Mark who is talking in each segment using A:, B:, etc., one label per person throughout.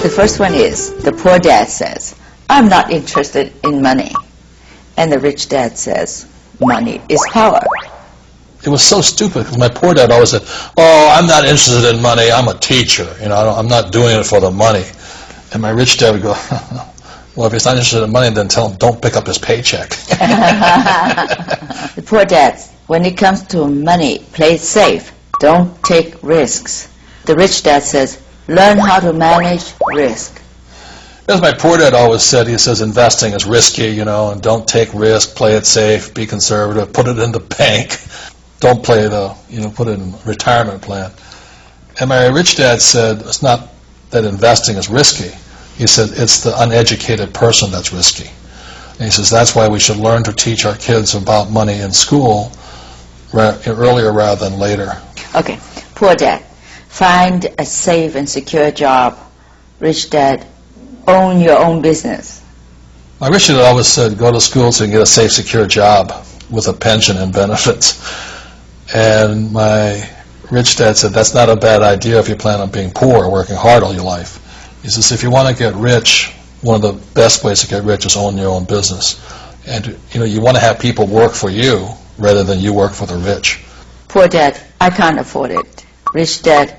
A: The first one is, the poor dad says, I'm not interested in money. And the rich dad says, money is power.
B: It was so stupid because my poor dad always said, oh, I'm not interested in money, I'm a teacher. I'm not doing it for the money. And my rich dad would go, well, if he's not interested in money, then tell him don't pick up his paycheck.
A: The poor dad, when it comes to money, play it safe. Don't take risks. The rich dad says, learn how to manage risk.
B: As my poor dad always said, he says investing is risky, and don't take risk, play it safe, be conservative, put it in the bank. Don't play put it in a retirement plan. And my rich dad said, it's not that investing is risky. He said, it's the uneducated person that's risky. And he says, that's why we should learn to teach our kids about money in school earlier rather than later.
A: Okay, poor dad, find a safe and secure job. Rich dad, own your own business.
B: My rich dad always said, go to school so you can get a safe, secure job with a pension and benefits. And my rich dad said, that's not a bad idea if you plan on being poor or working hard all your life. He says, if you want to get rich, one of the best ways to get rich is own your own business. And you want to have people work for you rather than you work for the rich.
A: Poor dad, I can't afford it. Rich dad,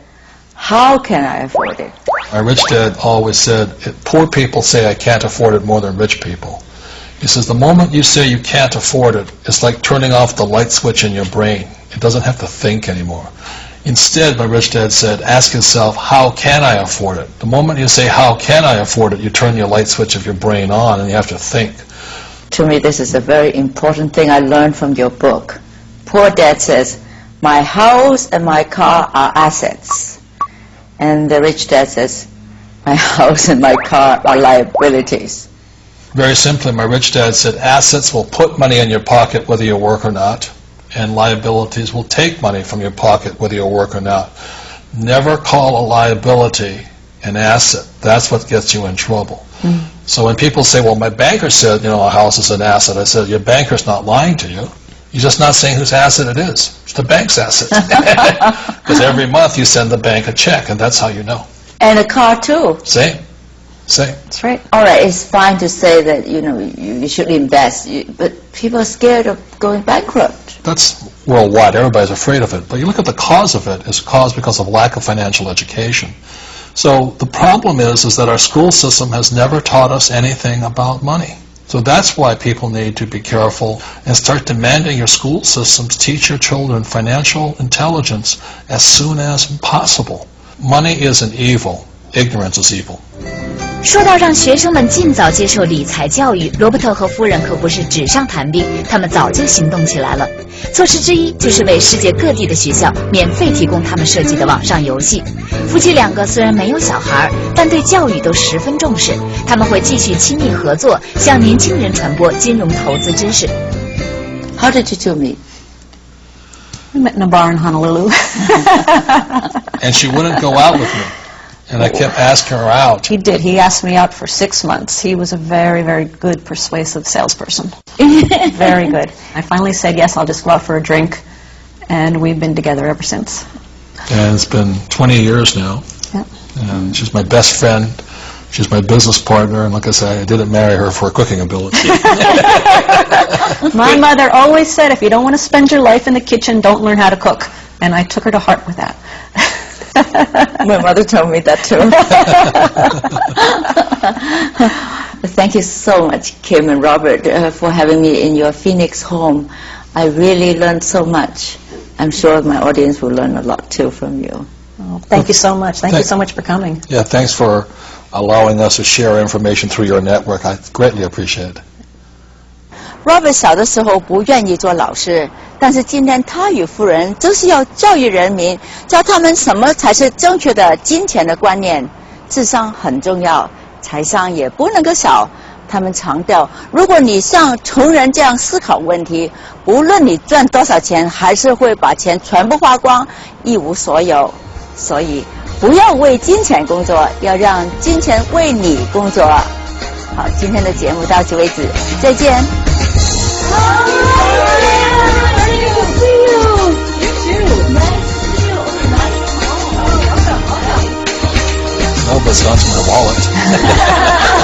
A: how can I afford it?
B: My rich dad always said, poor people say I can't afford it more than rich people. He says, the moment you say you can't afford it, it's like turning off the light switch in your brain. It doesn't have to think anymore. Instead, my rich dad said, ask yourself, how can I afford it? The moment you say, how can I afford it, you turn your light switch of your brain on and you have to think.
A: To me, this is a very important thing I learned from your book. Poor dad says, my house and my car are assets. And the rich dad says, my house and my car are liabilities.
B: Very simply, my rich dad said, assets will put money in your pocket whether you work or not, and liabilities will take money from your pocket whether you work or not. Never call a liability an asset. That's what gets you in trouble. So when people say, well, my banker said, a house is an asset, I said, your banker's not lying to you. You're just not saying whose asset it is. It's the bank's asset. Because every month you send the bank a check, and that's how you know.
A: And a car too.
B: Same.
A: That's right. All right, it's fine to say that, you should invest, but people are scared of going bankrupt.
B: That's worldwide. Everybody's afraid of it. But you look at the cause of it, it's caused because of lack of financial education. So the problem is that our school system has never taught us anything about money. So that's why people need to be careful and start demanding your school systems teach your children financial intelligence as soon as possible. Money isn't evil. Ignorance is evil.
C: 说到让学生们尽早接受理财教育，罗伯特和夫人可不是纸上谈兵，他们早就行动起来了。措施之一就是为世界各地的学校免费提供他们设计的网上游戏。夫妻两个虽然没有小孩，但对教育都十分重视，他们会继续亲密合作，向年轻人传播金融投资知识。
A: How did you two meet?
D: We met in a bar in Honolulu.
B: And she wouldn't go out with me. And I kept asking her out.
D: He did. He asked me out for 6 months. He was a very, very good persuasive salesperson. Very good. I finally said, yes, I'll just go out for a drink. And we've been together ever since.
B: And it's been 20 years now.
D: Yeah.
B: And she's my best friend. She's my business partner. And like I say, I didn't marry her for her cooking ability.
D: My mother always said, if you don't want to spend your life in the kitchen, don't learn how to cook. And I took her to heart with that.
A: My mother told me that too. Thank you so much, Kim and Robert, for having me in your Phoenix home. I really learned so much. I'm sure my audience will learn a lot too from you.
D: Oh, thank you so much. Thank you so much for coming.
B: Yeah, thanks for allowing us to share information through your network. I greatly appreciate it.
A: Robert 小的时候不愿意做老师，但是今天他与夫人就是要教育人民，教他们什么才是正确的金钱的观念。智商很重要，财商也不能够少。他们强调，如果你像穷人这样思考问题，无论你赚多少钱，还是会把钱全部花光，一无所有。所以不要为金钱工作，要让金钱为你工作。好，今天的节目到此为止，再见。
B: Nobody what's gone to my wallet.